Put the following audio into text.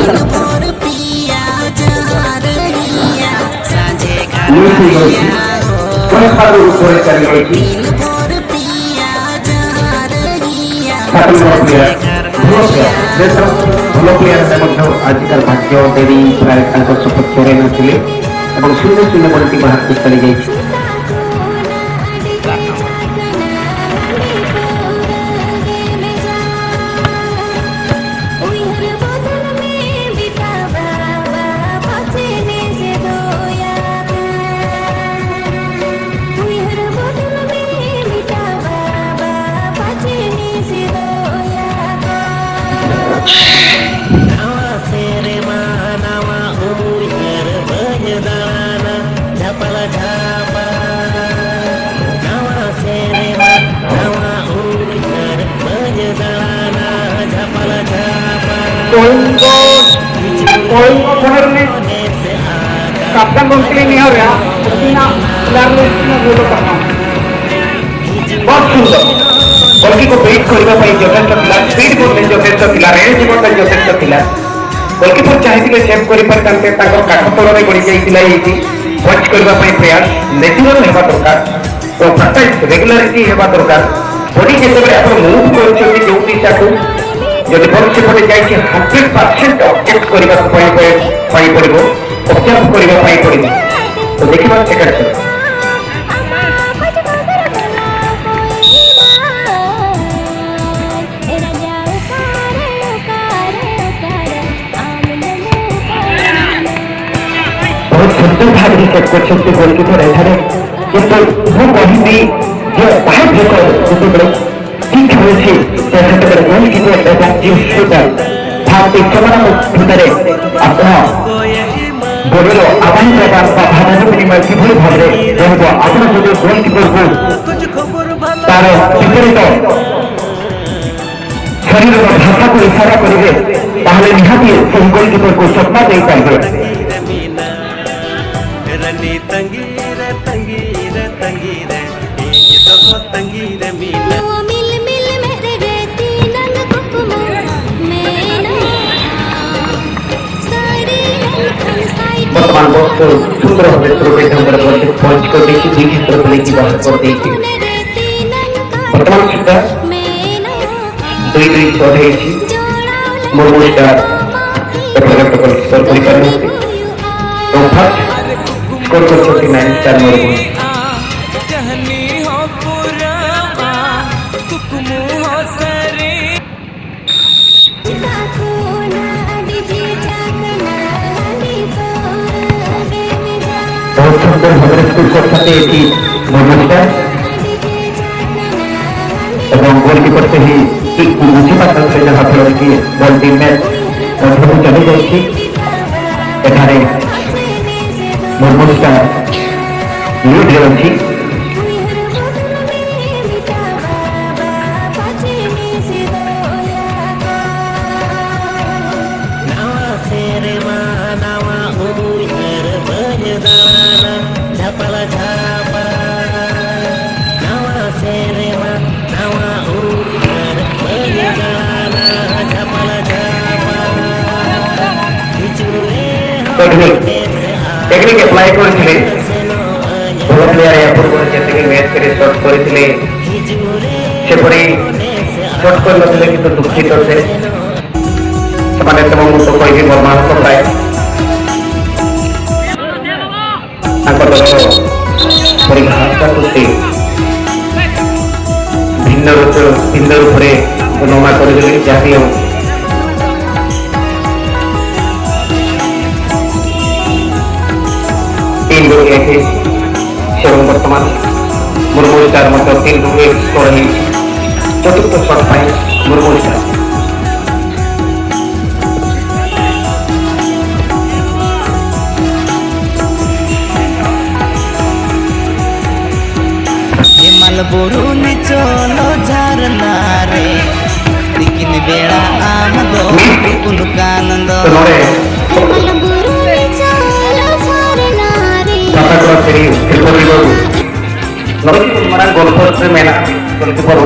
ଭଲ ପ୍ଲେୟାର ମଧ୍ୟ ଆଜିକାର ଭାଗ୍ୟ ଦେବୀ ପ୍ରାୟ ତାଙ୍କ ସପକ୍ଷରେ ନଥିଲେ ଏବଂ 0-0 ଗୋଲଟି ବାହାରକୁ ଚାଲିଯାଇଛି। Kapten Bonsli नहीं हो रहा, उसना लार्ले इसमें बोलो करना। बहुत सुंदर गोलकी को बीट करने पर जोसेफ थिला स्पीड बोलने जोसेफ थिला रेंज बोलने जोसेफ थिला गोलकी पर चाहिए सेव करी पर करते ताको काठ तोड़ रे गड़ी जाइतिला एठी वॉच करबा पई प्रयास नेचुरल हेबा दरकार तो फटाई रेगुलरिटी हेबा दरकार बॉडी केतेबे आपण मूव करछथि जो दिशा को जदि बॉल से पटे जाय कि 100% ऑब्जेक्ट करबा पई पड़िबो ऑब्जर्व करबा पई पड़िबो तो देखिबा सेकंड से सुंदर भाग सेट कर गोलकीपर एठारे किंतु मु कहिबी जे बाहर देखो जेतेबे ठीक होछि सेतेबे गोलकीपर एटा जीव शूटर भाग इच्छामना भितरे आपण बोलिलो आवाज प्रकार भावना विनिमय किभଳି भाबरे रहबो आपण जदि गोलकीपर को तार विपरीत शरीर भाषा को इशारा करिवे ताहले निहाती से गोलकीपर को सपना दे पाइबे रनी तंगीरे तंगीरे तंगीरे ये तो तंगीरे मिल मिल मिल मेरे रेती नंग कुकुमा मेना सारी लखन साइड वर्तमान बहुत सुंदर मित्रों के नंबर पर पहुंच कर देखिए देखिए तरफ की बात कर देखिए वर्तमान सुद्धा दुई चौधरी छी मुर्मुष्टा प्रकट कर स्कोर करने तो फर्स्ट स्कोर कर 49 मुर्मु कहनी हो पूरा कुकुमु हो सरे बहुत सुंदर भाବରେ स्कोर करते एटी मुर्मुष्टा এবং গোলकीपर से ही एक ऊंची पात्र से जहां पर की बॉल टीम में मध्य चली जाइए एठारे मुर्मुष्टा लीड रे अछि नवा सेरे मानवा उयर बजदाना झपला झपा नवा सेरे मानवा उयर बजदाना झपला झपा बिचुरे टेक्निक अप्लाई करथिले बहुत प्लेयर या पूर्व जैसे मैच करे शॉट करथिले से परी शॉट कर नथिले कि तो दुखित से समाने तमाम तो कोई भी बर्मा को पाए आंको तो परिभाषा करते भिन्न रूपरे वर्णना करले जाती हम तीन दो एक वर्तमान मुर्मुष्टार मत 3-1 स्कोर है चतुर्थ शॉट पाई मुर्मुष्टा हिमाल बोरुनी चलो झरना रे लेकिन बेड़ा आम दो कुलकानंद हिमाल बोरुनी चलो झरना रे गोलकीपर मेना गोलकीपर